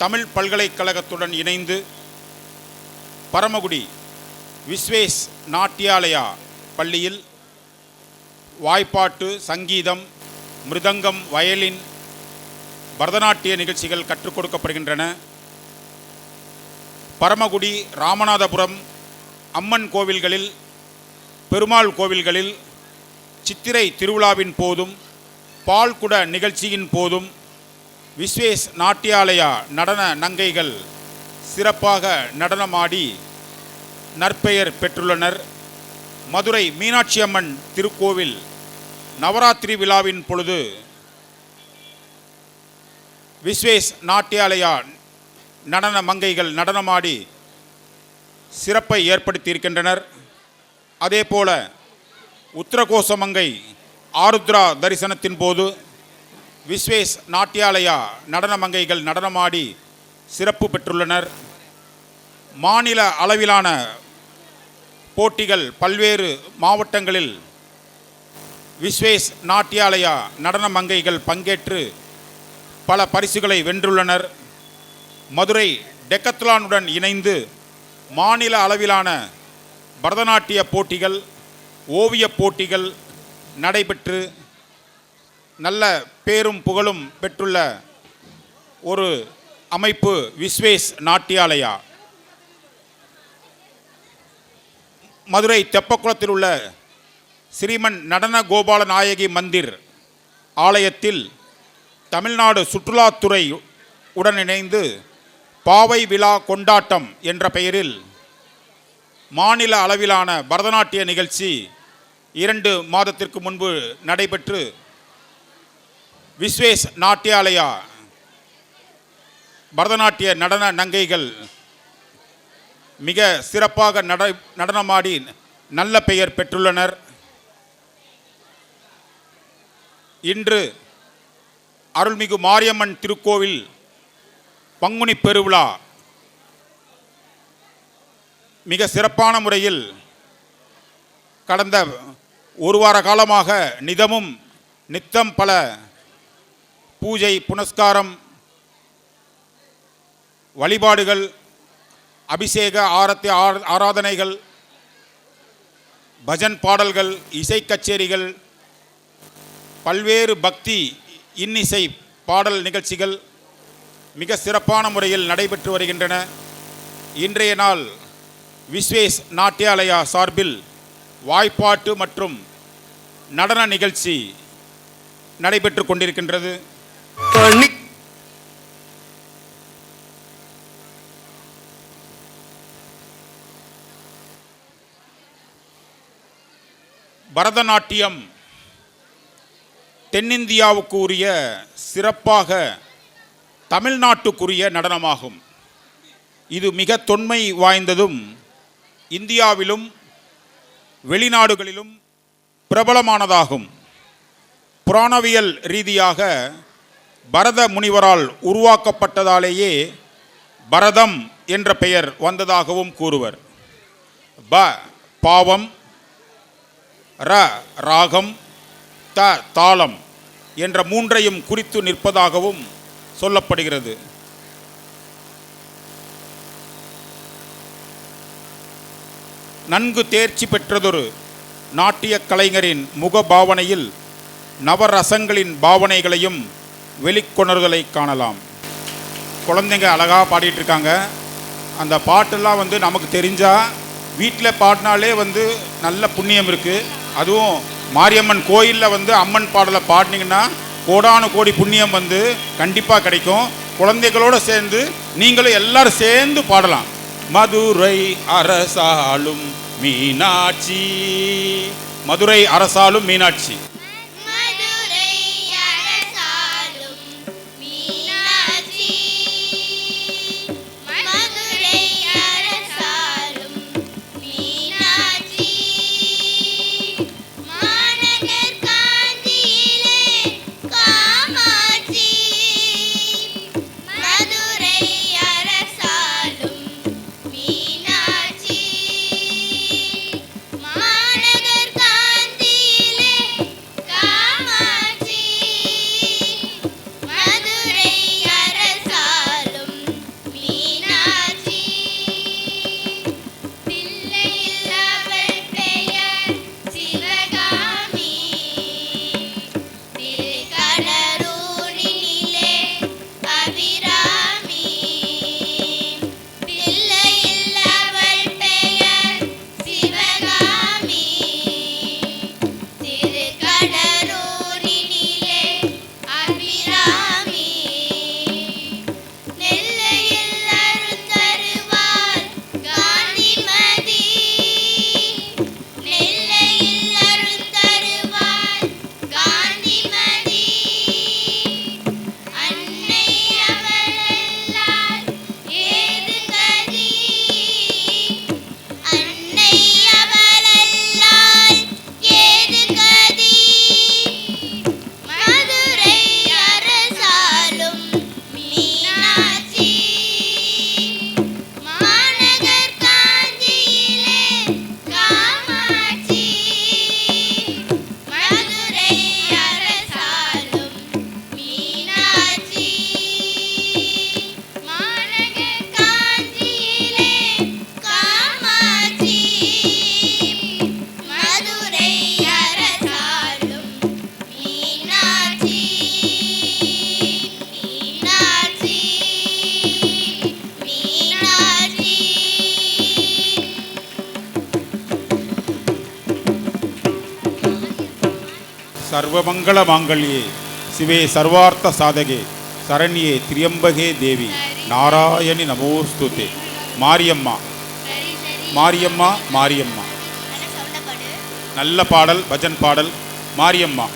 தமிழ் பல்கலைக்கழகத்துடன் இணைந்து பரமக்குடி விஸ்வேஸ் நாட்டியாலயா பள்ளியில் வாய்ப்பாட்டு, சங்கீதம், மிருதங்கம், வயலின், பரதநாட்டிய நிகழ்ச்சிகள் கற்றுக் கொடுக்கப்படுகின்றன. பரமக்குடி, ராமநாதபுரம் அம்மன் கோவில்களில், பெருமாள் கோவில்களில் சித்திரை திருவிழாவின் போதும் பால்குட நிகழ்ச்சியின் போதும் விஸ்வேஸ் நாட்டியாலயா நடன நங்கைகள் சிறப்பாக நடனமாடி நற்பெயர் பெற்றுள்ளனர். மதுரை மீனாட்சி அம்மன் திருக்கோவில் நவராத்திரி விழாவின் பொழுது விஸ்வேஸ் நாட்டியாலயா நடன மங்கைகள் நடனமாடி சிறப்பை ஏற்படுத்தியிருக்கின்றனர். அதேபோல உத்தரகோசமங்கை ஆருத்ரா தரிசனத்தின் போது விஸ்வேஸ் நாட்டியாலயா நடன மங்கைகள் நடனமாடி சிறப்பு பெற்றுள்ளனர். மாநில அளவிலான போட்டிகள் பல்வேறு மாவட்டங்களில் விஸ்வேஸ் நாட்டியாலயா நடன மங்கைகள் பங்கேற்று பல பரிசுகளை வென்றுள்ளனர். மதுரை டெக்கத்லானுடன் இணைந்து மாநில அளவிலான பரதநாட்டிய போட்டிகள், ஓவியப் போட்டிகள் நடைபெற்று நல்ல பேரும் புகழும் பெற்றுள்ள ஒரு அமைப்பு விஸ்வேஸ் நாட்டியாலயா. மதுரை தெப்பக்குளத்தில் உள்ள ஸ்ரீமன் நடன கோபால நாயகி மந்திர் ஆலயத்தில் தமிழ்நாடு சுற்றுலாத்துறை உடன் இணைந்து பாவை விழா கொண்டாட்டம் என்ற பெயரில் மாநில அளவிலான பரதநாட்டிய நிகழ்ச்சி 2 மாதத்திற்கு முன்பு நடைபெற்று விஸ்வேஸ் நாட்டியாலயா பரதநாட்டிய நடன நங்கைகள் மிக சிறப்பாக நடனமாடி நல்ல பெயர் பெற்றுள்ளனர். இன்று அருள்மிகு மாரியம்மன் திருக்கோவில் பங்குனி பெருவிழா மிக சிறப்பான முறையில் கடந்த ஒரு வார காலமாக நித்தம் பல பூஜை, புனஸ்காரம், வழிபாடுகள், அபிஷேக, ஆரத்தி, ஆராதனைகள், பஜன் பாடல்கள், இசை கச்சேரிகள், பல்வேறு பக்தி இன்னிசை பாடல் நிகழ்ச்சிகள் மிக சிறப்பான முறையில் நடைபெற்று வருகின்றன. இன்றைய நாள் விஸ்வேஸ் நாட்டியாலயா சார்பில் வாய்ப்பாட்டு மற்றும் நடன நிகழ்ச்சி நடைபெற்று கொண்டிருக்கின்றது. பரதநாட்டியம் தென்னிந்தியாவுக்கு உரிய சிறப்பாக தமிழ்நாட்டுக்குரிய நடனமாகும். இது மிக தொன்மை வாய்ந்ததும் இந்தியாவிலும் வெளிநாடுகளிலும் பிரபலமானதாகும். புராணவியல் ரீதியாக பரத முனிவரால் உருவாக்கப்பட்டதாலேயே பரதம் என்ற பெயர் வந்ததாகவும் கூறுவர். பாவம், ராகம், தாளம் என்ற 3ஐயும் குறித்து நிற்பதாகவும் சொல்லப்படுகிறது. நன்கு தேர்ச்சி பெற்றதொரு நாட்டிய கலைஞரின் முக பாவனையில் நவரசங்களின் பாவனைகளையும் வெளிக்கொணர்தலை காணலாம். குழந்தைங்க அழகாக பாடிட்டு இருக்காங்க. அந்த பாட்டெல்லாம் நமக்கு தெரிஞ்சால் வீட்டில் பாடினாலே நல்ல புண்ணியம் இருக்குது. அதுவும் மாரியம்மன் கோயிலில் அம்மன் பாடலை பாடினீங்கன்னா கோடானு கோடி புண்ணியம் கண்டிப்பாக கிடைக்கும். குழந்தைகளோடு சேர்ந்து நீங்களும் எல்லாரும் சேர்ந்து பாடலாம். மதுரை அரசாளும் மீனாட்சி, மதுரை அரசாளும் மீனாட்சி. சர்வமங்கள மாங்கல்யே சிவே சர்வார்த்த சாதகே சரண்யே திரியம்பகே தேவி நாராயணி நமோஸ்துதே. மாரியம்மா மாரியம்மா மாரியம்மா. நல்ல பாடல், பஜன் பாடல். மாரியம்மா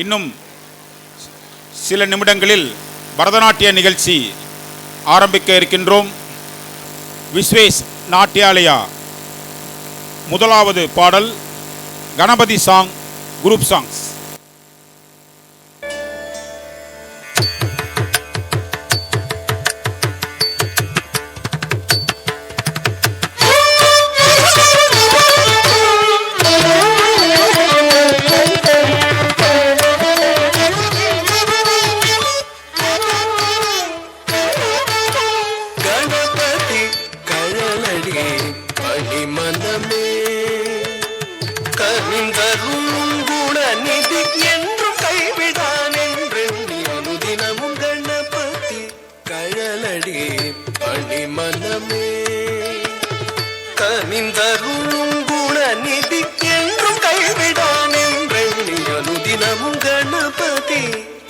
இன்னும் சில நிமிடங்களில் பரதநாட்டிய நிகழ்ச்சி ஆரம்பிக்க இருக்கின்றோம். விஸ்வேஷ் நாட்டியாலயா முதலாவது பாடல் கணபதி சாங், குரூப் சாங்ஸ்.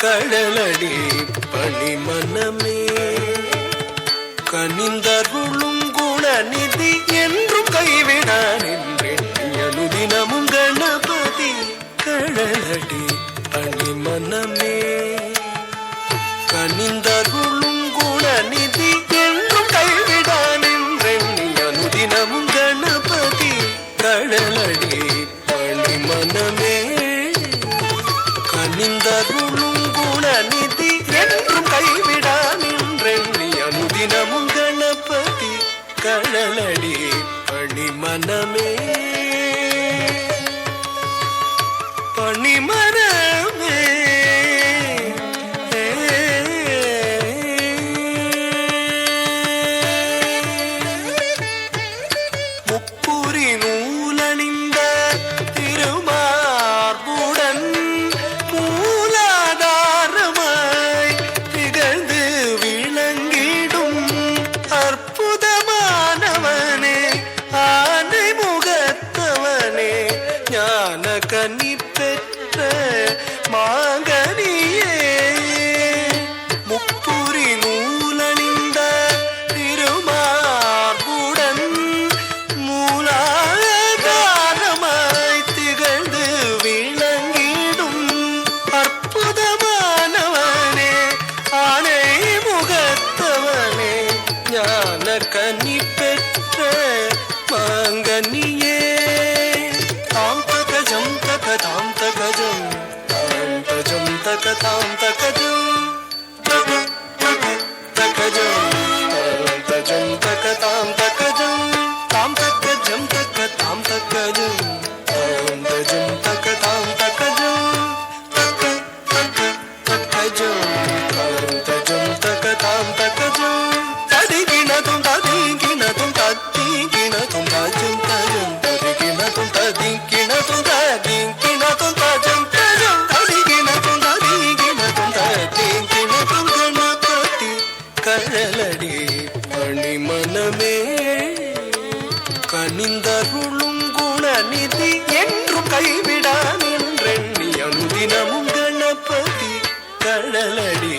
கழலடி பணிமனமே கனிந்தருளும் குணநிதி என்றும் கைவிடான் என்றெண்ணியனுதினமும் கணபதி கழலடி பணிமனமே கனிந்தருளும் குணநிதி என்றும் கைவிடான் என்றெண்ணியனுதினமும் கணபதி கழலடி பணிமனமே கனிந்தருளும் குணநிதி என்றும் கைவிடான் என்றெண்ணி அனுதினமும் கணபதி கழலடி பணிமனமே பணிமனமே முப்புரி நூலணிந்த திருமார்புடன் மூலாதாரமாய் திகழ்ந்து விளங்கிடும் அற்புதமானவனே ஆனை முகத்தவனே ஞான கனி பெற்ற மாங்கனியே முப்புரி நூலணிந்த திருமார்புடன் மூலாதாரமாய் திகழ்ந்து விளங்கிடும் அற்புத கனி பெற்ற மாங்கனியே தாம் தகஜம் தகதாம் தகஜம் தாம் தஜம் தகதாம் தகஜம் தகஜம் தாம் தஜம் தகதாம் தகஜம் தாம் தகஜம் தகதாம் தகஜம் தாம் தஜம் தகதாம் தகஜம் தகஜம் தாம் தஜம் தகதாம் தகஜம் ததிகினதும் ததிகினதும் ததிகினதும் தஜம் தஜம் ததிகினதும் ததிகினதும் ததிகினதும் தஜம் தஜம் ததிகினதும் ததிகினதும் ததிகினதும் கணபதி கழலடி பணிமனமே கனிந்தருளும் குணநிதி என்றும் கைவிடான் என்றெண்ணி அனுதினமும் கணபதி கழலடி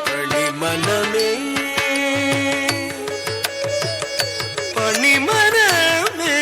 பணிமனமே பணிமனமே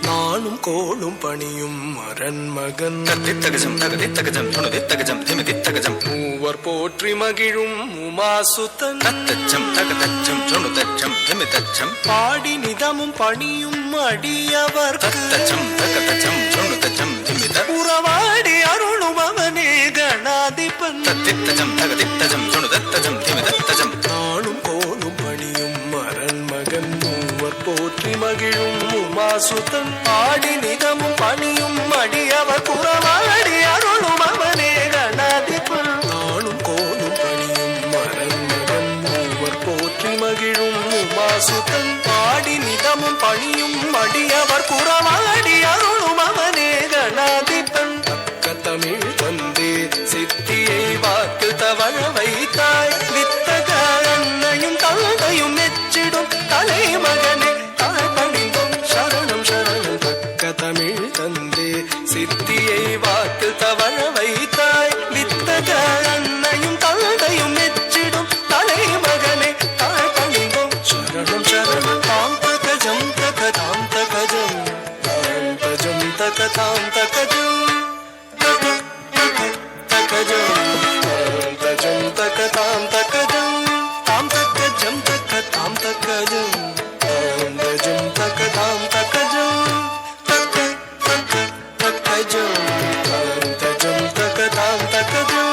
நானும் கோளும் பணியும் அரண்மகன் தகஜம் தகஜம் தகஜம் திமிதி தகஜம் மூவர் போற்றி மகிழும் உமாசுதன் தச்சம் தகதச்சம் சொணுதச்சம் திமிதச்சம் பாடி நிதமும் பணியும் அடியவர் தச்சம் தகதச்சம் சொணுதச்சம் திமித உறவாடி அருளும் அவனே கணாதிபன் தத்தித்தஜம் தகதித்தஜம் சொணுதத்தஜம் திமிதத்தஜம் நாளும் கோளும் பணியும் அரண்மகன் மூவர் போற்றி மகிழும் உமாசுதன் பாடி நிதமும் பணியும் அடியவர் உறவாடி அருளும் அவனே கணாதிபன் நாளும் கோளும் பணியும் அரண்மகன் மூவர் போற்றி மகிழும் உமாசுதன் பாடி நிதமும் பணியும் அடியவர் புறவாடி அருளும் அவனே கணாதிபன் தக்க தமிழ் தந்தே சித்தியை வாக்கில் தவழ வைத்தாய் வித்தக அன்னையும் தந்தையும் மெச்சிடும் தலைமகனே தாழ்பணிந்தும் சரணம் சரணம் தக்க தமிழ் தந்தே சித்தியை வாக்கில் தவழ வைத்தாய் வித்தக அன்னையும் தந்தையும் மெச்சிடும் தலைமகனே தாழ்பணிந்தும் சரணம் சரணம் தாம் தகஜம் தகதாம் தகஜம் தாம் தஜம் தகதாம் தகஜம் தகஜம் தாம் தஜம் தகதாம் தகஜம் தாம் தகஜம் தகதாம் தகஜம் தாம் தஜம் தகதாம் தகஜம் தகஜம் தாம் தஜம் தகதாம் தகஜம்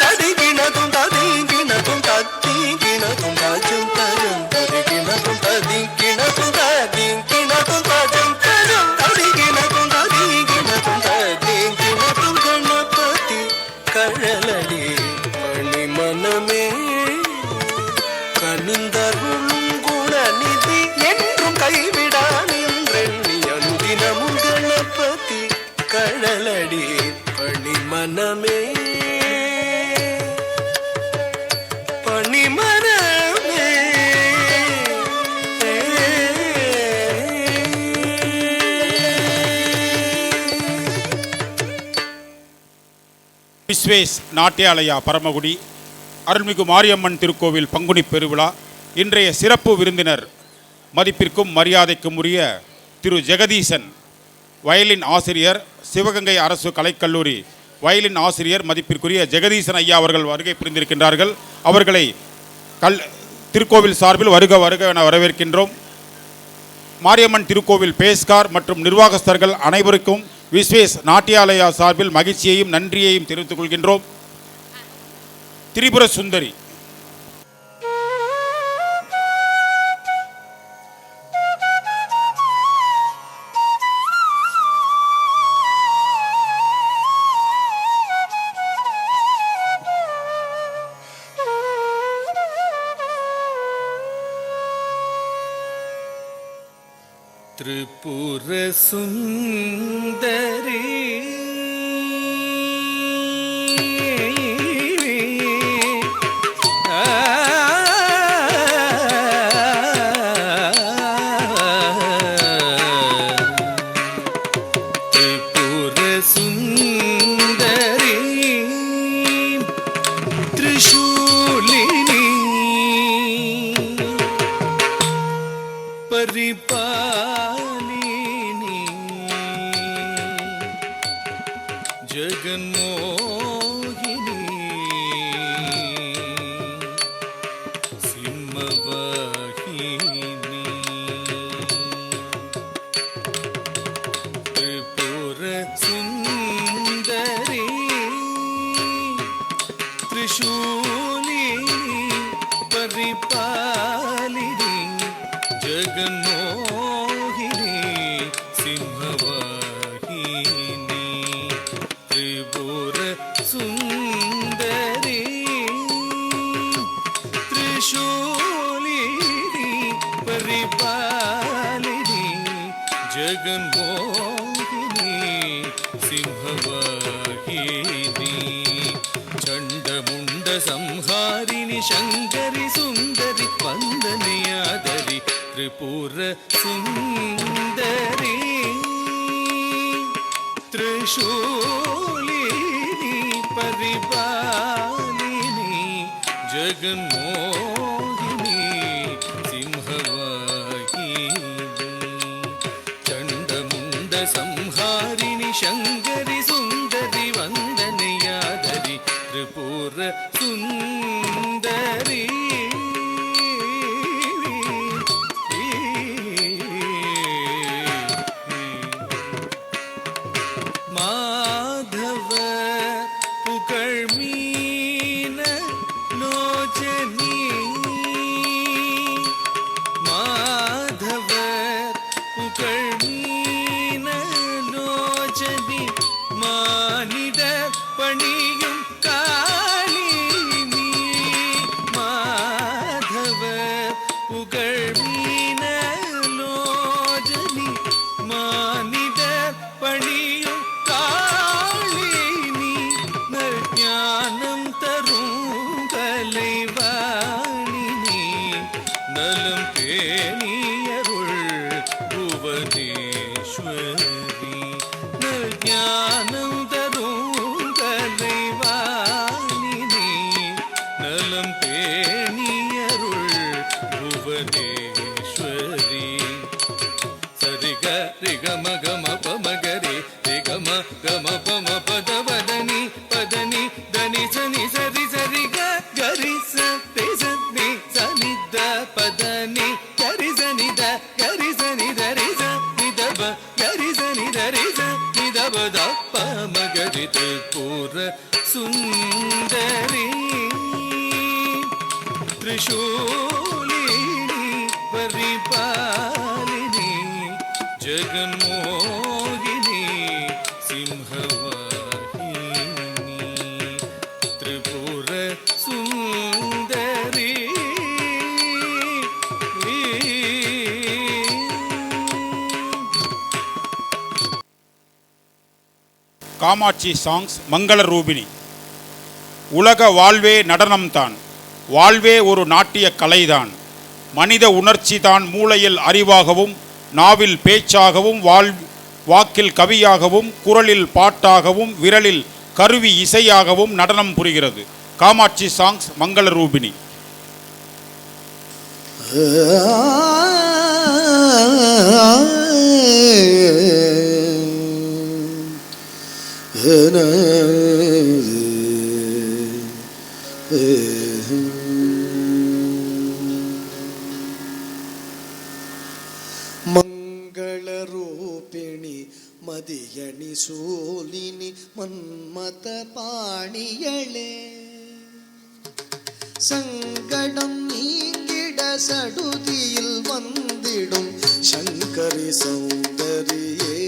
ததிகினதும் ததிகினதும் ததிகினதும் தஜம் தஜம் ததிகினதும் ததிகினதும் ததிகினதும் தஜம் தஜம் ததிகினதும் ததிகினதும் ததிகினதும் கணபதி கழலடி பணிமனமே கனிந்தருளும் குணநிதி என்றும் கைவிடான் என்றெண்ணி அனுதினமும் கணபதி கழலடி பணிமனமே பணிமனமே விஸ்வேஸ் நாட்டியாலயா பரமகுடி அருள்மிகு மாரியம்மன் திருக்கோவில் பங்குனி பெருவிழா. இன்றைய சிறப்பு விருந்தினர் மதிப்பிற்கும் மரியாதைக்கும் உரிய திரு ஜெகதீசன், வயலின் ஆசிரியர், சிவகங்கை அரசு கலைக்கல்லூரி வயலின் ஆசிரியர் மதிப்பிற்குரிய ஜெகதீசன் ஐயா அவர்கள் வருகை புரிந்திருக்கின்றார்கள். அவர்களை திருக்கோவில் சார்பில் வருக வருக என வரவேற்கின்றோம். மாரியம்மன் திருக்கோவில் பேஸ்கார் மற்றும் நிர்வாகஸ்தர்கள் அனைவருக்கும் விஸ்வேஸ் நாட்டியாலயா சார்பில் மகிழ்ச்சியையும் நன்றியையும் தெரிவித்துக் கொள்கின்றோம். திரிபுர சுந்தரி திரிபுர சுந்தரி திரிபுர சுந்தரி திரிசூலினி பரிபாலினி ஜெகன்மோகினி சிம்மவாகினி திரிபுர சுந்தரி त्रिशूली परिपालिनी जगन्मोहिनी सिंहवाहिनी त्रिपुर सुंदरी त्रिशूली परिपालिनी जगन्मोहिनी सिंहवाहिनी चंडमुंड संहारिणी शंकरी सुंदरी वंदनीयादरी त्रिपुर सुंदरी त्रिशूलिनी परिपालिनी जगन्मोहिनी सिंहवाहिनी चंडमुंड संहारिणी शंकरी सुंदरी वंदनीयादरी त्रिपुर सुंदरी माधव पुकळमीन लोचनी माधव पुकळमीन लोचनी मानिद पणियुं कालिनी माधव पुकळमीन लोचनी मानिद पणियुं कालिनी नज्ञानं तरुं कलैवाणिनी नलं पेनियरुள் भुवनेश्वरी नज्ञानं तरुं कलैवाणिनी नलं पेनियरुள் भुवनेश्वरी सरिग रिगम गम पमगरे रिगम गम पम पद वदनी पदनी दनि सनि सरि सरि ग गरि स ते सनि सनि द पदनी गरि सनि द गरि सनि द रि स नि द ब गरि सनि द रि स नि द ब द प म गरि त्रिपुर सुंदरी त्रिशूलिनी परिपालिनी जगन्मोहिनी सिंहवाहिनी त्रिपुर सुंदरी காமாட்சி சாங்ஸ் மங்கள ரூபிணி. உலக வாழ்வே நடனம்தான், வாழ்வே ஒரு நாட்டிய கலைதான். மனித உணர்ச்சி தான் மூளையில் அறிவாகவும், நாவில் பேச்சாகவும், வாக்கில் கவியாகவும், குரலில் பாட்டாகவும், விரலில் கருவி இசையாகவும் நடனம் புரிகிறது. காமாட்சி சாங்ஸ் மங்கள ரூபிணி. மங்களரூபிணி மதியணி சூலினி மன்மத பாணியளே சங்கடம் நீங்கிட சடுதியில் வந்திடும் சங்கரி சௌந்தரியே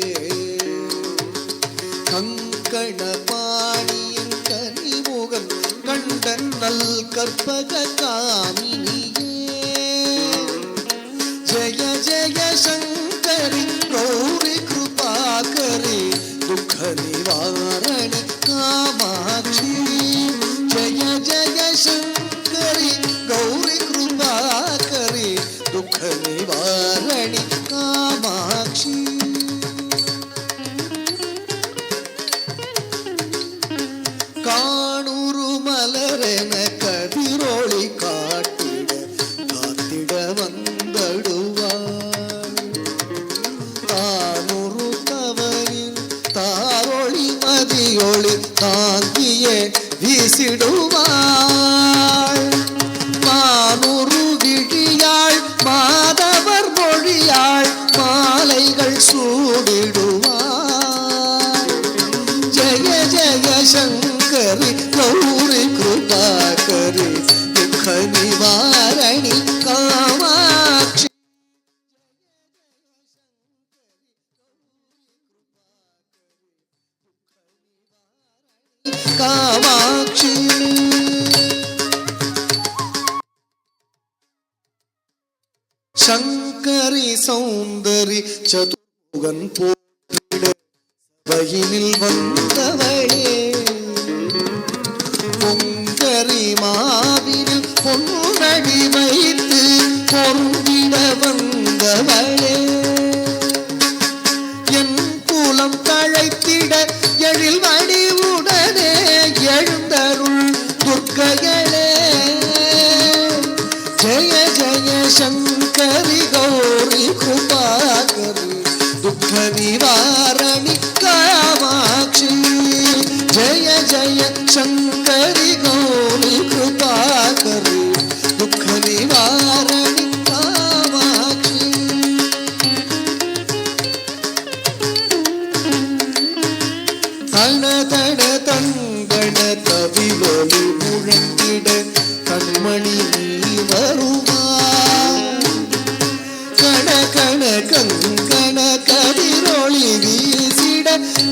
கங்கண பாணியின் கனிமுகம் கண்ட நல் கற்பக காமினியே जय जय शंकरी गौरी कृपाकरी दुख निवारणी कामाक्षी जय जय शंकरी गौरी कृपाकरी दुख निवारणी कामाक्षी काणूरु मलरेन कदिरोळि काटिड कातिड तारोळि मदियोळि தாங்கியே வீசிடுவாள். மானூறு விழியாள் மாதவர் மொழியாள் மாலைகள் சூடிடுவாள். ஜெய ஜெய சங்கரி கௌரி கிருபாகரி துக்க நிவாரணி காமாட்சி. காமாட்சி சங்கரி சௌந்தரி சதுர்முகன் போற்றிட வயினில் வந்தவளே. பொங்கரி மாவினில் பொன்னடி வைத்து பொருந்திட வந்தவளே. என் குலம் தழைத்திட எழில் வடிவுடனே எழுந்தருள் துர்க்கைகளே. ஜெய ஜெய சங்கரி கௌரி கிருபாகரி துக்க நிவாரணி காமாட்சி. ஜெய ஜெய சங்கரி கௌரி கிருபாகரி துக்க நிவாரணி காமாட்சி. தன தட தங்கட தவிலொலி முழங்கிட கண்மணி நீ வருவாய். கண கண கங்கண கதிரொளி வீசிட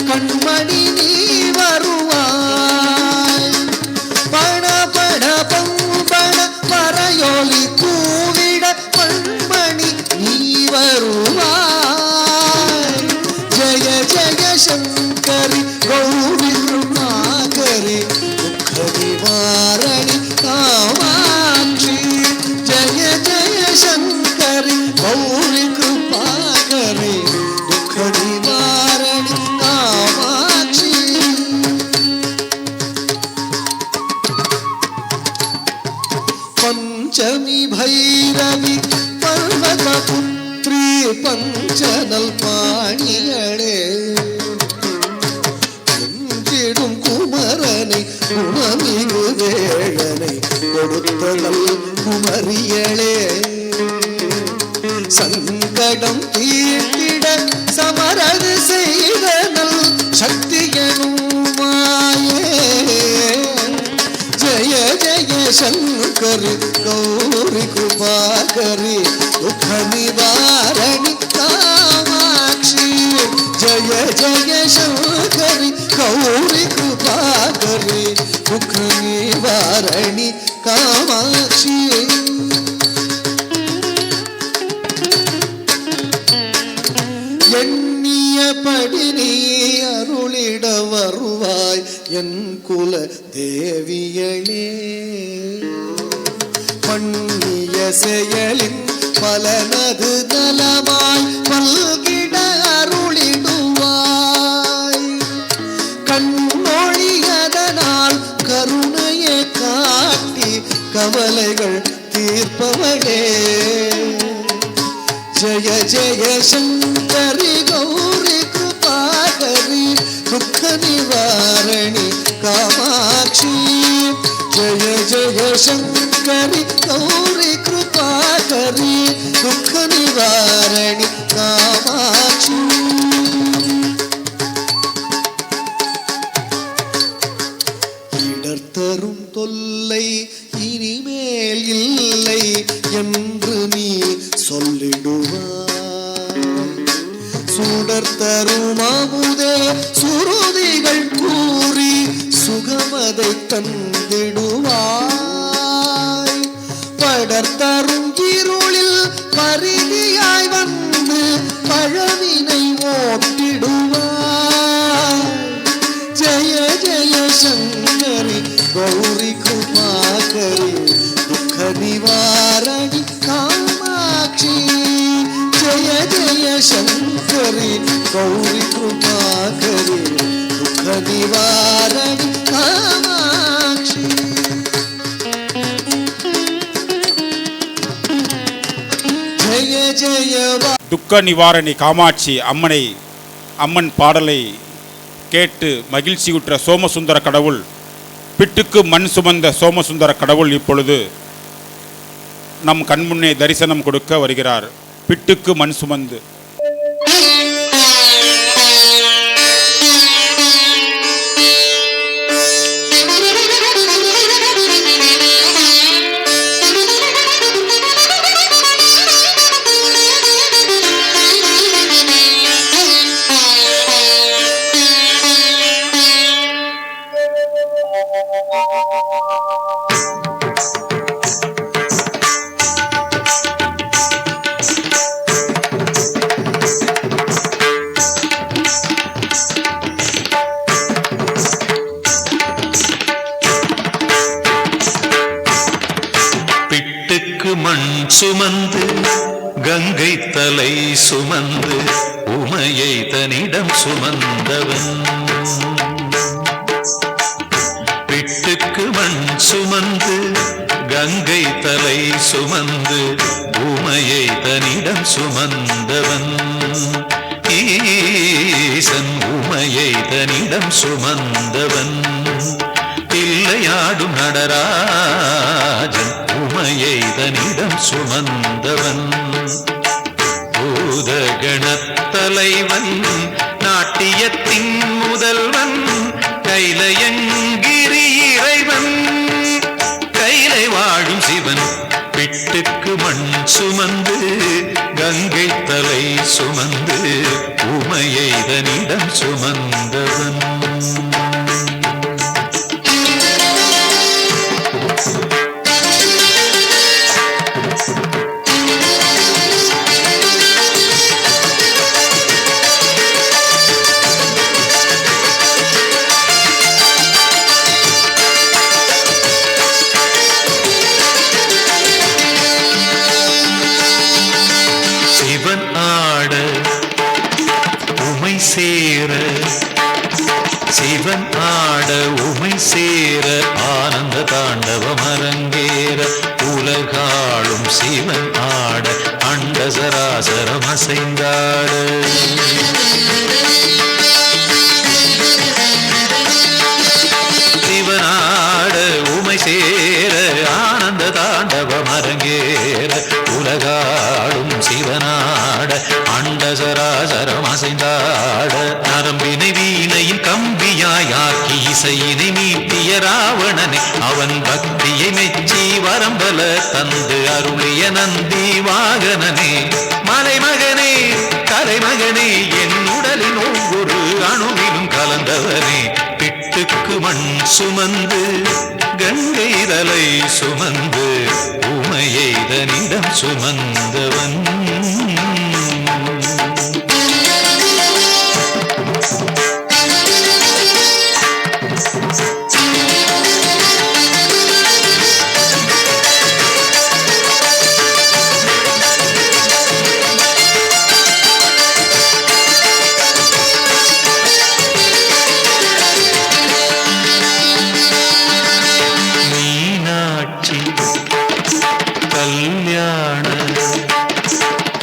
கண்மணி நீ வருவாய். பண பண பம்பண பறையொலி கூவிட கண்மணி நீ வருவாய். ஜெய ஜெய சங்கரி கௌரி கிருபாகரி துக்க நிவாரணி காமாட்சி. ஜெய ஜெய சங்கரி கௌரி கிருபாகரி துக்க நிவாரணி காமாட்சி. பஞ்சமி பைரவி பர்வத புத்ரி பஞ்சனல் பாணியளே. என்றிடும் குமரனை குணமிகு வேழனை கொடுத்தனல் குமரியளே. சங்கடம் தீர்த்திட சமரது செய்தனல் சக்தியனும் மாயே. ஜெய ஜெய சங்கரி கௌரி கிருபாகரி துக்க நிவாரணி காமாட்சி. ஜெய ஜெய சங்கரி கௌரி கிருபாகரி துக்க நிவாரணி காமாட்சி. எண்ணியபடி நீ அருளிட வருவாய் என் குல தேவியளே. பண்ணிய செயலின் பலனது நலமாய் பல்கிட அருளிடுவாய். கண்ணொழியதனால் கருணையை காட்டி கவலைகள் தீர்ப்பவளே. ஜெய ஜெய சங்கரி கௌரி கிருபாகரி துக்க நிவாரணி காமாட்சி. ஜெய ஜெய சங்கரி கௌரி கிருபாகரி துக்க நிவாரணி காமாட்சி. இடர்த்தரும் தொல்லை இனிமேல் இல்லை என்று நீ சொல்லிடுவாய். சுடர் தரும் அமுதே சுருதிகள் கூறி சுகமதை தந்திடுவாய். படர் தரும் இருளில் பரிதியாய் வந்து பழவினை ஓட்டிடுவாய். ஜெய ஜெய சங்கரி கௌரி கிருபாகரி துக்க நிவாரணி காமாட்சி. ஜெய ஜெய சங்கரி கௌரி கிருபாகரி துக்க நிவாரணி காமாட்சி. ஜெய ஜெய துக்க நிவாரணி காமாட்சி அம்மன் பாடலை கேட்டு மகிழ்ச்சியுற்ற சோமசுந்தர கடவுள், பிட்டுக்கு மண் சுமந்த சோமசுந்தர கடவுள் இப்பொழுது நம் கண்முன்னே தரிசனம் கொடுக்க வருகிறார். பிட்டுக்கு மண் சுமந்து மண் சுமந்து கங்கை தலை சுமந்து உமையை தனிடம் சுமந்தவன். பிட்டுக்கு மண் சுமந்து கங்கை தலை சுமந்து உமையை தனிடம் சுமந்தவன். ஈசன் உமையை தனிடம் சுமந்தவன். தில்லையாடும் நடராஜன் உமையை தனிடம் சுமந்தவன். பூதகணத்தலைவன் நாட்டியத்தின் முதல்வன் கைலயங்கிரி இறைவன் கைலை வாழும் சிவன். பிட்டுக்கு மண் சுமந்து கங்கை தலை சுமந்து உமையை தனிடம் சுமந்தவன். சிவன் ஆட உமை சேர ஆனந்த தாண்டவம் அரங்கேற உலகாளும் சிவன் ஆட அண்ட சராசரம் அசைந்தாட. சிவனாட உமை சேர ஆனந்த தாண்டவம் அரங்கேற உலகாளும் சிவனாட அண்ட சராசரம் அசைந்தாட. நரம்பினை வீணையின் கம்பியாயாக்கி இசையினை மீட்டிய ராவணனை அவன் பக்தியை மெச்சி வரம்பல தந்து அருளிய நந்தி வாகனனே. மலைமகனே கலைமகனே என் உடலின் ஒவ்வொரு அணுவிலும் கலந்தவனே. பிட்டுக்கு மண் சுமந்து கங்கை தலை சுமந்து உமையை தனிடம் சுமந்தவன்.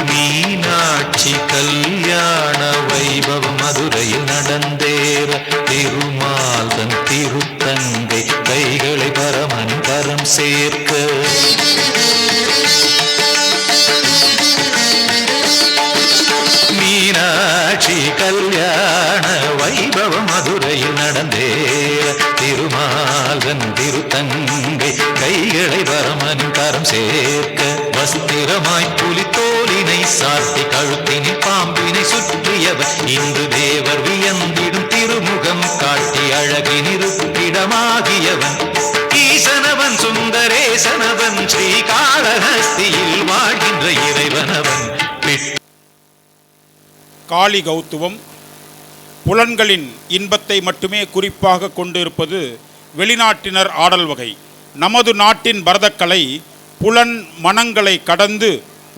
மீனாட்சி கல்யாண வைபவம் மதுரையில் நடந்தேற திருமால்தன் திருத்தங்கை கைகளை பரமன் கரம் சேர்க்க. மீனாட்சி கல்யாண வைபவம் மதுரையில் நடந்தேற திருமால்தன் திருத்தங்கை கைகளை பரமன் கரம் சேர்க்க. வஸ்திரமாய் புலித்தோலினை சாத்தி கழுத்தினில் பாம்பினை சுற்றியவர் இன்று தேவர் வியந்திடும் திருமுகம் காட்டி அழகினிருப்பிடமாகியவன். ஈசனவன் சுந்தரேசனவன் ஸ்ரீகாளஹஸ்தியில் வாழ்கின்ற இறைவனவன். காளி கௌத்துவம் புலன்களின் இன்பத்தை மட்டுமே குறிப்பாக கொண்டிருப்பது வெளிநாட்டினர் ஆடல் வகை. நமது நாட்டின் பரதக்கலை புலன் மனங்களை கடந்து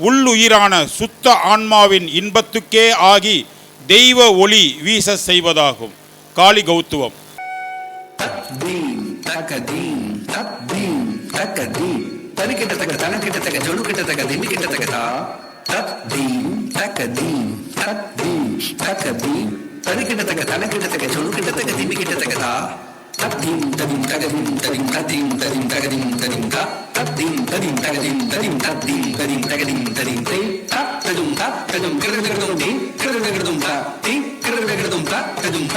உள்ளுயிரான சுத்த ஆன்மாவின் இன்பத்துக்கே ஆகி தெய்வ ஒளி வீச செய்வதாகும். காளி கௌத்துவம். தக் தீம் தக்க தீம் தனக்கிட்டத்தக்க தனக்கிட்டத்தக்க சொல்லுக்கிட்டத்தக்க திம்மி கிட்டத்தக்கதா தத்திம் ததிம் தகதிம் ததிம் தத்திம் ததிம் தகதிம் ததிம் தா தத்திம் ததிம் தகதிம் ததிம் தத்திம் ததிம் தகதிம் ததிம் தே ததும் ததும் கிரகதகதும் தி கிரகதகதும் தா தி கிரகதகதும் தா ததும்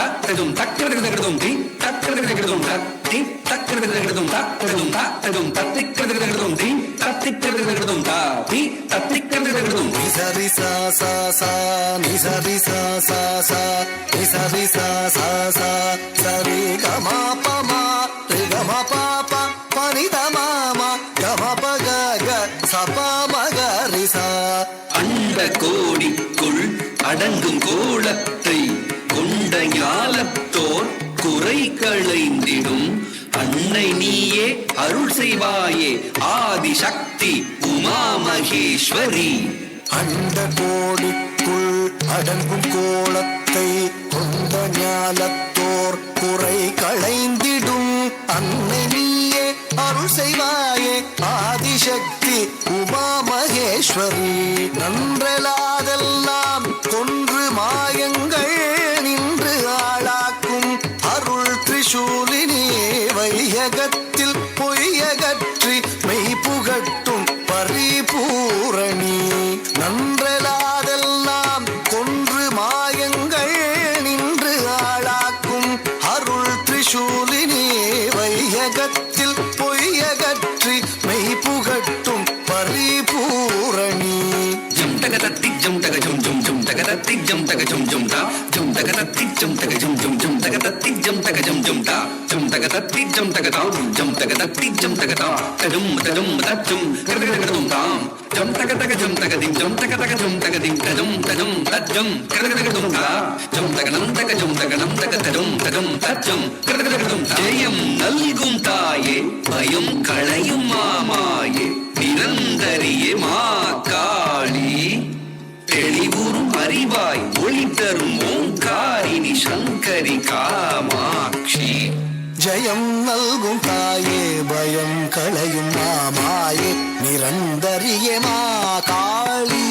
தக்கிரகதகதும் தி தக்கிரகதகதும் தா தி தக்கிரகதகதும் தா ததும் தத்திக்கிரகதகதும் தி தத்திக்கிரகதகதும் தா தி தத்திக்கிரகதகதும் தி சரி சா சா சா நி சரி சா சா சா நி சரி சா சா சா சரி கமா பமா ரி கமா பாபா பனி தமாமா கமா பக க சபா மக ரி சா அண்ட கோடிக்குள் அடங்கும் கோலத்தை கொண்ட ஞாலத்தோர் குறை களைந்திடும் அன்னை நீயே அருள் செய்வாயே ஆதிசக்தி உமா மகேஸ்வரி அண்ட கோடிக்குள் அடங்கும் கோலத்தை கொண்ட ஞாலத்தோர் குறை களைந்திடும் அன்னை நீயே அருள் செய்வாயே ஆதிசக்தி உமா மகேஸ்வரி நன்றலாதெல்லாம் கொன்று மாயங்கள் நின்று ஆளாக்கும் அருள் திரிசூலினி வையகத்தில் பொய்யகற்றி மெய் புகட்டும் பரிபூரணி நன்றலாதெல்லாம் கொன்று மாயங்கள் நின்று ஆளாக்கும் அருள் திரிசூலினி வையகத்தில் பொய்யகற்றி மெய் புகட்டும் பரிபூரணி ஜம் தகதத்தி ஜம் தக ஜம் ஜம் ஜம் தகதத்தி ஜம் தக ஜம் ஜம் தா ஜம் தகதத்தி ஜம் தக ஜம் ஜம் ஜம் தகதத்தி ஜம் தக ஜம் ஜம் தா ஜம் தகதத்தி ஜம் தக தா ஜம் தகதத்தி ஜம் தக தா தஜம் தஜம் தஜம் கரகரகரம் தாம் ஜம் தக தக ஜம் தக திம் ஜம் தக தக ஜம் தக திம் தஜம் தஜம் தஜம் கரகரகரம் தா ஜம் தகனம் தக ஜம் தகனம் தக தஜம் தஜம் தஜம் கரகரகரம் ஜெயம் நல்கும் தாயே பயம் களையும் மாமாயே நிரந்தரியே மா காளி தெளிவுறும் அறிவாய் ஒளி தரும் ஓங்காரினி சங்கரி காமாட்சி ஜெயம் நல்கும் தாயே பயம் களையும் மாமாயே நிரந்தரியே மா காளி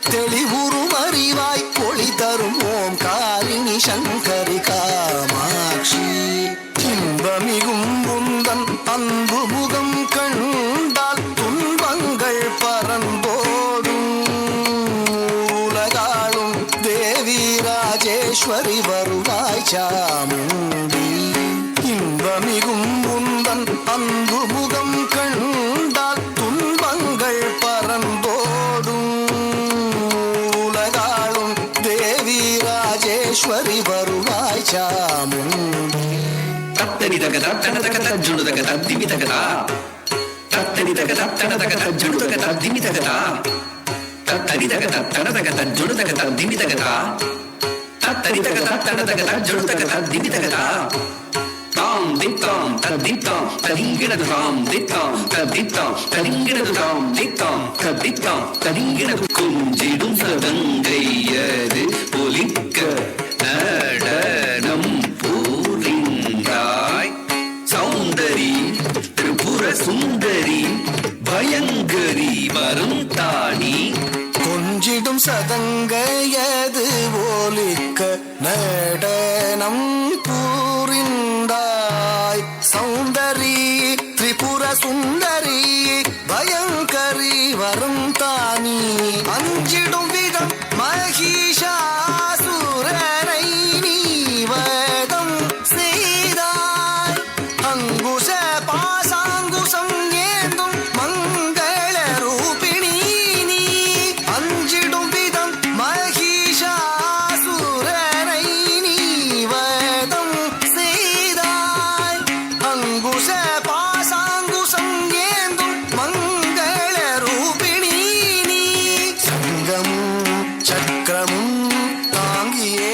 தெளிவுறும் அறிவாய் ஒளி தரும் ஓம்காரிணி சங்கரி காமாட்சி இன்பமிகும் உந்தன் அன்பு முகம் கண்டால் துன்பங்கள் பரந்தோடும் உலகாளும் தேவி ராஜேஸ்வரி வருவாய் சாமுண்டி இன்பமிகும் உந்தன் அன்பு முகம் கண்டால் துன்பங்கள் பரந்தோடும் உலகாளும் தேவி ராஜேஸ்வரி வருவாய் சாமுண்டி தத்தனி தகதா தன தகதா ஜுடு தகதா திமி தகதா தத்தனி தகதா தன தகதா ஜுடு தகதா திமி தகதா தத்தனி தகதா தன தகதா ஜுடு தகதா திமி தகதா தத்தனி தகதா தன தகதா ஜுடு தகதா திமி தகதா தாம் தித்தாம் ததித்தாம் ததிங்கிடது தாம் தித்தாம் ததித்தாம் ததிங்கிடது தாம் தித்தாம் ததித்தாம் ததிங்கிடது கொஞ்சிடும் சதங்கையது ஒலிக்க நடனம் பூரிந்தாய் சௌந்தரி திரிபுர சுந்தரி பயங்கரி வரும் தாணி கொஞ்சிடும் சதங்கையது ஒலிக்க நடனம் பூரிந்தாய் சௌந்தரி திரிபுர சுந்தரி பயங்கரி வரும் தானி அஞ்சிடும் விதம் மகிஷாசுரனை நீ வதம் செய்தாய் அங்குச பாசாங்குசம் ஏந்தும் மங்கள ரூபிணி நீ அஞ்சிடும் விதம் மகிஷாசுரனை நீ வதம் செய்தாய் அங்குச பாசாங்குசம் ஏந்தும் மங்கள ரூபிணி நீ சங்கமும் சக்கரமும் தாங்கியே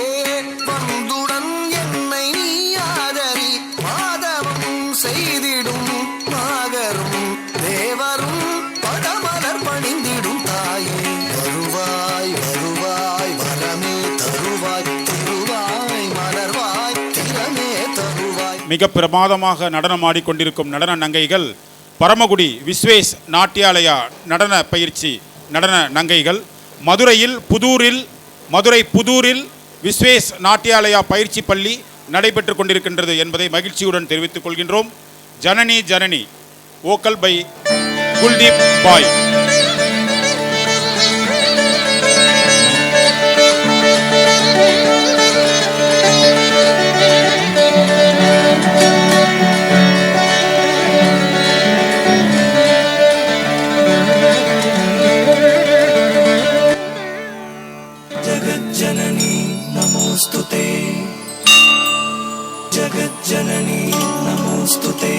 வந்துடன் என்னை நீ ஆதரி மாதவம் செய்திடும் மாகரும் தேவரும் பதமலர் பணிந்திடும் தாயே வருவாய் வருவாய் வரமே தருவாய் திருவாய் மலர்வாய் திறமே தருவாய். மிக பிரமாதமாக நடனமாடிக்கொண்டிருக்கும் நடன நங்கைகள் பரமக்குடி விஸ்வேஷ் நாட்டியாலயா நடன பயிற்சி நடன நங்கைகள் மதுரை புதூரில் விஸ்வேஸ் நாட்டியாலயா பயிற்சி பள்ளி நடைபெற்று கொண்டிருக்கின்றது என்பதை மகிழ்ச்சியுடன் தெரிவித்துக் கொள்கின்றோம். ஜனனி ஜனனி வோக்கல் பை குல்தீப் பாய். जगज्जननी नमोस्तुते जगज्जननी नमोस्तुते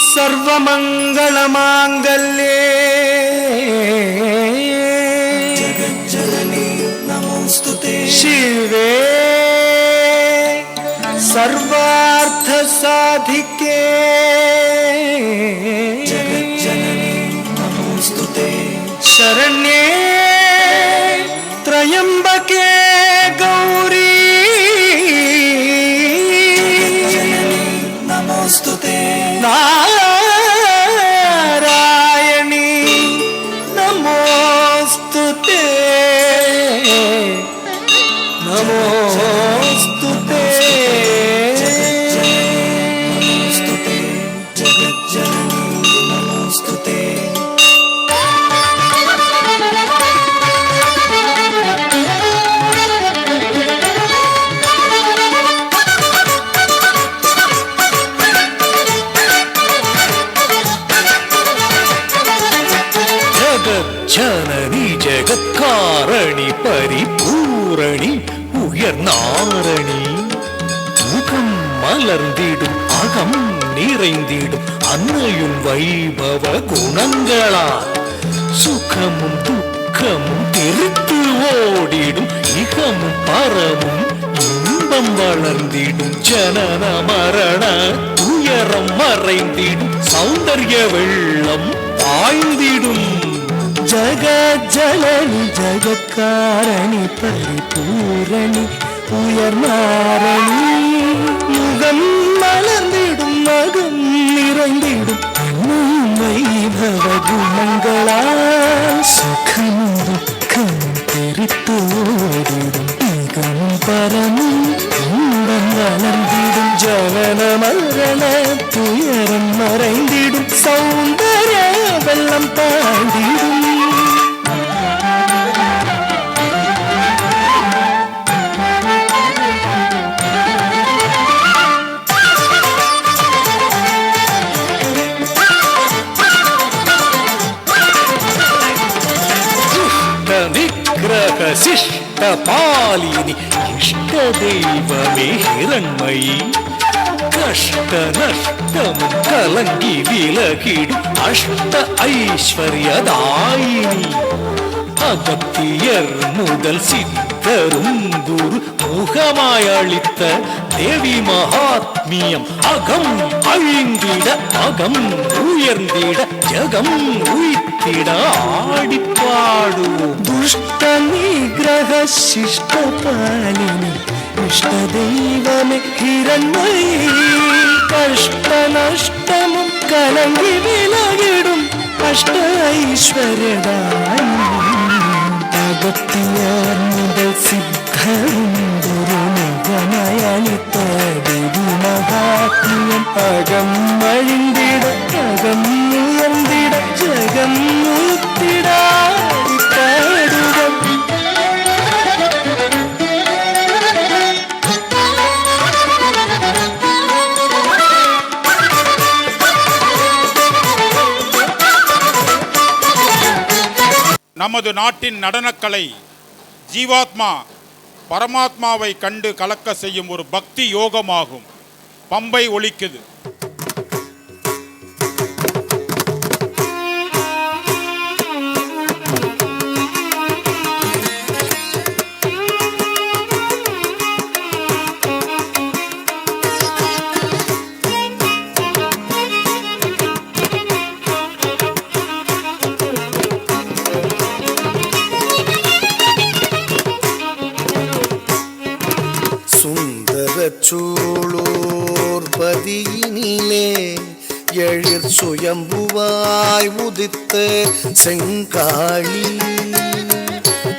सर्वमङ्गलमाङ्गल्ये जगज्जननी नमोस्तुते शिवे सर्वार्थसाधिके जगज्जननी नमोस्तुते शरण्ये त्रयंबके गौरी नमोस्तुते नारायणी नमोस्तुते नमोस्तुते नमोस्तुते जगज्जननी नमोस्तुते ஜனனி ஜெகத்காரணி பரிபூரணி உயர்நாரணி முகம் மலர்ந்திடும் அகம் நிறைந்திடும் அன்னையும் வைபவ குணங்களால் சுகமும் துக்கமும் தெரித்து ஓடிடும் இகமும் பரமும் இன்பம் வளர்ந்திடும் ஜனன மரண துயரம் மறைந்திடும் சௌந்தர்ய வெள்ளம் பாய்ந்திடும் जगज्जननी जगत्कारणि परिपूरणि उयर्नारणि मुगं मलर्ந்திடும் மகம் நிறைந்திடும் அன்னையும் வைபவ குணங்களால் சுகமும் துக்கமும் தெரித்து ஓடிடும் இகமும் பரமும் இன்பம் வளர்ந்திடும் ஜனன மரண துயரம் மறைந்திடும் சௌந்தர்ய வெள்ளம் பாய்ந்திடும் शिष्ट पालिनी इष्ट दैवमे हिरण्मयी कष्ट नष्टम कलंगी विलकिडुम अष्ट ऐश्वर्यदायिनी அகத்தியர் முதல் சித்தரும் குரு முகமாய் அளித்த தேவி மகாத்மியம் அகம் அழிந்திட அகம் உயர்ந்திட ஜகம் உயிர்த்திட ஆடிப்பாடுவோம் दुष्ट निग्रह शिष्ट पालिनी इष्ट दैवमे हिरण्मयी कष्ट नष्टमुम कलंगी विलगिडुम अष्ट ऐश्वर्यदायिनी अगत्तियर मुदल सिद्धरुम गुरु मुगमाय अளித்த தேவி மகாத்மியம் அகம் அழிந்திட அகம் உயர்ந்திட ஜகம் உயிர்த்திட ஆடிப்பாடுவோம் நமது நாட்டின் நடனக்கலை ஜீவாத்மா பரமாத்மாவை கண்டு கலக்க செய்யும் ஒரு பக்தி யோகமாகும். பம்பை ஒலிக்குது. சூளூர் பதியினிலே எழிற் சுயம்புவாய் உதித்த செங்காளி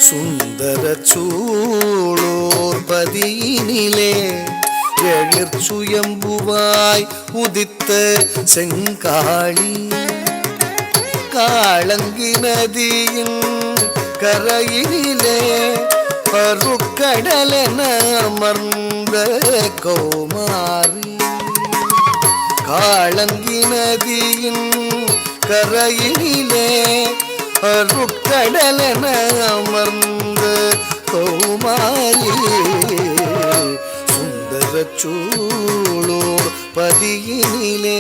சுந்தர சூளோர் பதியினிலே எழிற் சுயம்புவாய் உதித்த செங்காளி காளங்கி நதியின் கரையினிலே பருக்கடலென அமர்ந்த கௌமாரி காளங்கி நதியின் கரையினிலே பருக்கடலென அமர்ந்த கௌமாரி சுந்தர சூளோர் பதியினிலே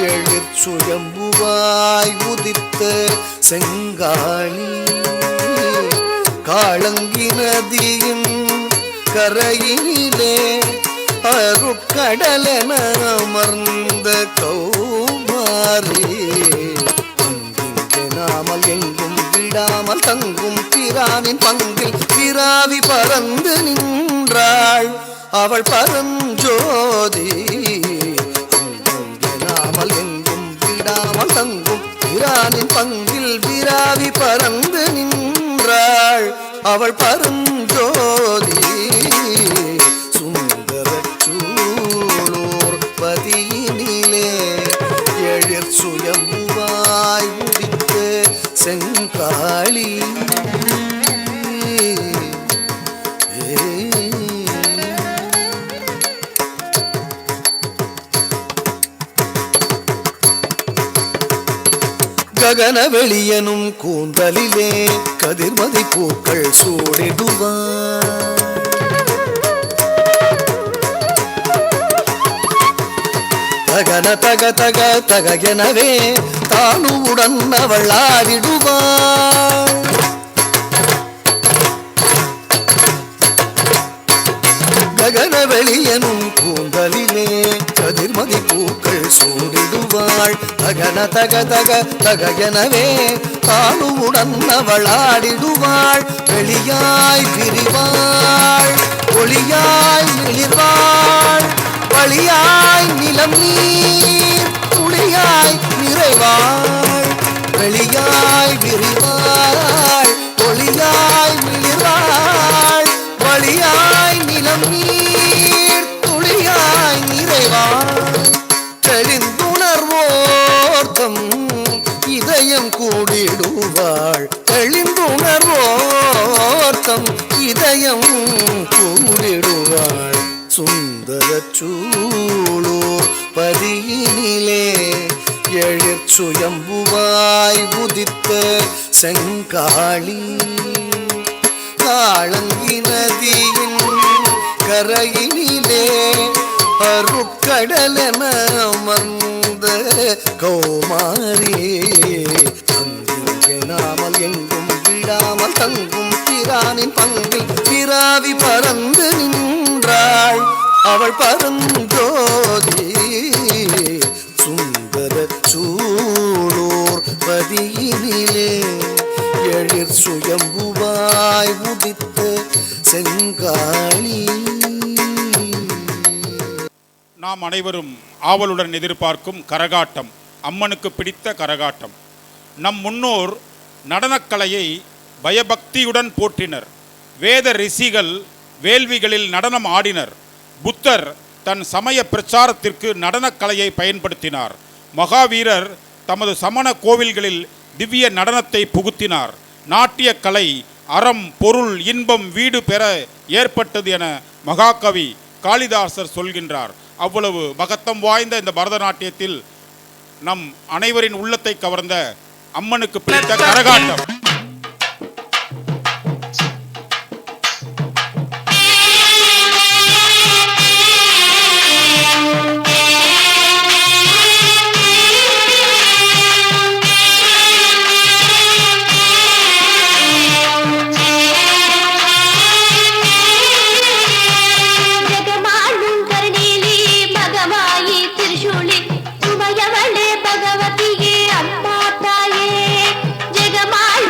எழிற் சுயம்புவாய் உதித்த செங்காளி காளங்கி நதியின் கரையினிலே அருட்கடலென அமர்ந்த கௌமாரி நாமல் எங்கும் விடாமல் தங்கும் பிரானின் பங்கில் பிராவி பறந்து நின்றாள் அவள் பரஞ்சோதி நாமல் எங்கும் விடாமல் தங்கும் பிரானின் பங்கில் பிராவி பறந்து நின்றாள் அவள் பரஞ்சோதி சுந்தர சூளோர் பதியினிலே எழிற் சுயம்புவாய் உதித்த செங்காளி ககன வெளியனும் கூந்தலிலே கதிர்மதி பூக்கள் சூடிடுவார் தகன தக தக தக எனவே தானுவுடன் அவள் ஆடிடுவாள் ககன வெளியனும் கூந்தலிலே கதிர்மதி பூக்கள் சூடிடுவாள் தகன தக தக தக எனவே தானுவுடன் அவள் ஆடிடுவாள் வெளியாய் பிரிவாள் ஒளியாய் மிளிர்வாள் வழியாய் நிலம் நீர் துளியாய் நிறைவாள் வெளியாய் விரிவாள் ஒளியாய் மிளிர்வாள் வழியாய் நிலம் நீர் துளியாய் நிறைவாள் தெளிந்துணர்வோர்த்தம் இதயம் கூடிடுவாள் தெளிந்துணர்வோர்த்தம் இதயம் கூடிடுவாள் சுந்தர சூளோர் பதியினிலே எழிற் சுயம்புவாய் உதித்த செங்காளி காளங்கி நதியின் கரையினிலே அருட்கடலென அமர்ந்த கௌமாரி நாமல் எங்கும் விடாமல் தங்கும் பிரானின் பங்கில் பிராவி பறந்து நின்றாள் அவள் பரஞ்சோதி சுந்தர சூளோர் பதியினிலே எழிற் சுயம்புவாய் உதித்த செங்காளி. நாம் அனைவரும் ஆவலுடன் எதிர்பார்க்கும் கரகாட்டம், அம்மனுக்கு பிடித்த கரகாட்டம். நம் முன்னோர் நடனக்கலையை பயபக்தியுடன் போற்றினர். வேத ரிஷிகள் வேள்விகளில் நடனம் ஆடினர். புத்தர் தன் சமய பிரச்சாரத்திற்கு நடனக்கலையை பயன்படுத்தினார். மகாவீரர் தமது சமண கோவில்களில் திவ்ய நடனத்தை புகுத்தினார். நாட்டிய கலை அறம் பொருள் இன்பம் வீடு பெற ஏற்பட்டது என மகாகவி காளிதாசர் சொல்கின்றார். அவ்வளவு மகத்துவம் வாய்ந்த இந்த பரதநாட்டியத்தில் நம் அனைவரின் உள்ளத்தை கவர்ந்த அம்மனுக்கு பிடித்த கரகாட்டம். ಭಗವತಿಗೆ ಅಮ್ಮ ತಾಯೇ ಜಗಮಾಳ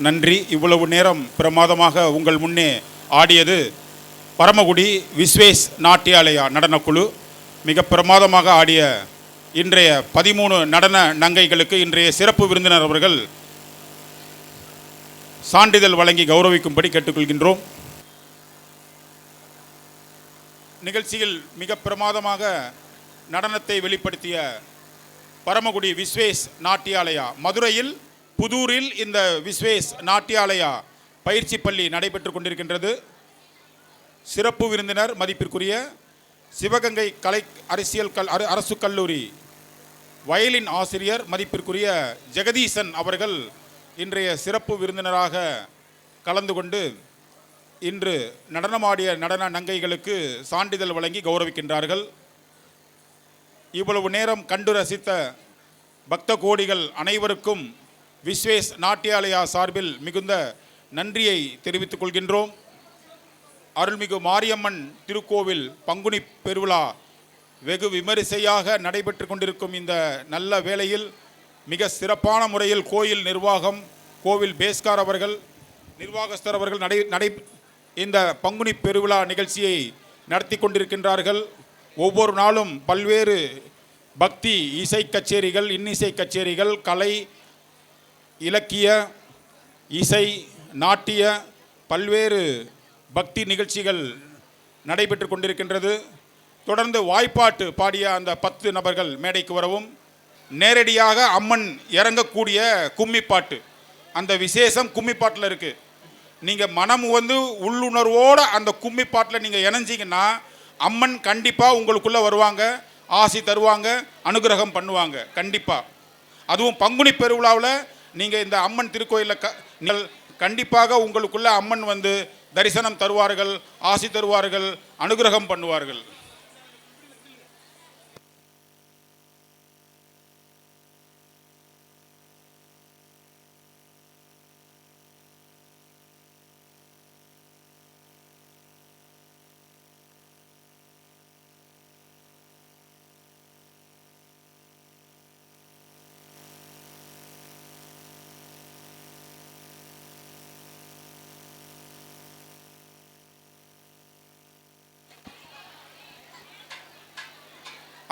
நன்றி. இவ்வளவு நேரம் பிரமாதமாக உங்கள் முன்னே ஆடியது பரமக்குடி விஸ்வேஸ் நாட்டியாலயா நடனக்குழு. மிக பிரமாதமாக ஆடிய இன்றைய 13 நடன நங்கைகளுக்கு இன்றைய சிறப்பு விருந்தினர் அவர்கள் சான்றிதழ் வழங்கி கௌரவிக்கும்படி கேட்டுக்கொள்கின்றோம். நிகழ்ச்சியில் மிக பிரமாதமாக நடனத்தை வெளிப்படுத்திய பரமக்குடி விஸ்வேஸ் நாட்டியாலயா, மதுரையில் புதூரில் இந்த விஸ்வேஸ் நாட்டியாலயா பயிற்சி பள்ளி நடைபெற்று கொண்டிருக்கின்றது. சிறப்பு விருந்தினர் மதிப்பிற்குரிய சிவகங்கை கலை அரசு கல்லூரி வயலின் ஆசிரியர் மதிப்பிற்குரிய ஜெகதீசன் அவர்கள் இன்றைய சிறப்பு விருந்தினராக கலந்து கொண்டு இன்று நடனமாடிய நடன நங்கைகளுக்கு சான்றிதழ் வழங்கி கௌரவிக்கின்றார்கள். இவ்வளவு நேரம் கண்டு ரசித்த பக்த கோடிகள் அனைவருக்கும் விஸ்வேஸ் நாட்டியாலயா சார்பில் மிகுந்த நன்றியை தெரிவித்துக் கொள்கின்றோம். அருள்மிகு மாரியம்மன் திருக்கோவில் பங்குனி பெருவிழா வெகு விமரிசையாக நடைபெற்று கொண்டிருக்கும் இந்த நல்ல வேளையில் மிக சிறப்பான முறையில் கோயில் நிர்வாகம், கோவில் பேஸ்கார் அவர்கள், நிர்வாகஸ்தர் அவர்கள் இந்த பங்குனி பெருவிழா நிகழ்ச்சியை நடத்தி கொண்டிருக்கின்றார்கள். ஒவ்வொரு நாளும் பல்வேறு பக்தி இசை கச்சேரிகள், இன்னிசை கச்சேரிகள், கலை, இலக்கிய, இசை, நாட்டிய பல்வேறு பக்தி நிகழ்ச்சிகள் நடைபெற்று கொண்டிருக்கின்றது. தொடர்ந்து வாய்ப்பாட்டு பாடிய அந்த 10 நபர்கள் மேடைக்கு வரவும், நேரடியாக அம்மன் இறங்கக்கூடிய கும்மிப்பாட்டு, அந்த விசேஷம் கும்மிப்பாட்டில் இருக்குது. நீங்கள் மனம் வந்து உள்ளுணர்வோடு அந்த கும்மிப்பாட்டில் நீங்கள் இணைஞ்சிங்கன்னா அம்மன் கண்டிப்பாக உங்களுக்குள்ளே வருவாங்க, ஆசி தருவாங்க, அனுகிரகம் பண்ணுவாங்க கண்டிப்பாக. அதுவும் பங்குனி பெருவிழாவில் நீங்கள் இந்த அம்மன் திருக்கோயிலில் கண்டிப்பாக உங்களுக்குள்ள அம்மன் வந்து தரிசனம் தருவார்கள், ஆசி தருவார்கள், அனுகிரகம் பண்ணுவார்கள்.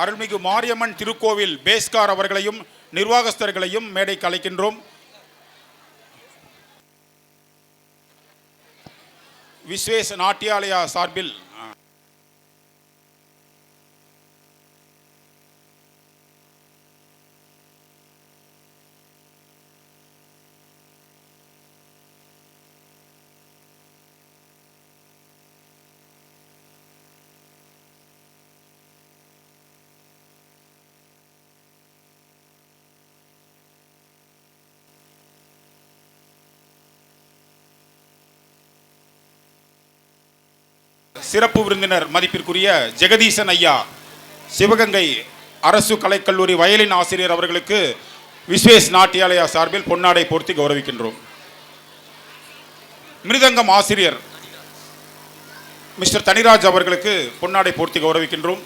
அருள்மிகு மாரியம்மன் திருக்கோவில் பேஸ்கார் அவர்களையும் நிர்வாகஸ்தர்களையும் மேடைக்கு அழைக்கின்றோம். விஸ்வேஸ் நாட்டியாலயா சார்பில் சிறப்பு விருந்தினர் மதிப்பிற்குரிய ஜெகதீசன் ஐயா, சிவகங்கை அரசு கலைக்கல்லூரி வயலின் ஆசிரியர் அவர்களுக்கு விஸ்வேஸ் நாட்டியாலயா சார்பில் பொன்னாடை போர்த்தி கௌரவிக்கின்றோம். மிருதங்கம் ஆசிரியர் மிஸ்டர் தனிராஜ் அவர்களுக்கு பொன்னாடை போர்த்தி கௌரவிக்கின்றோம்.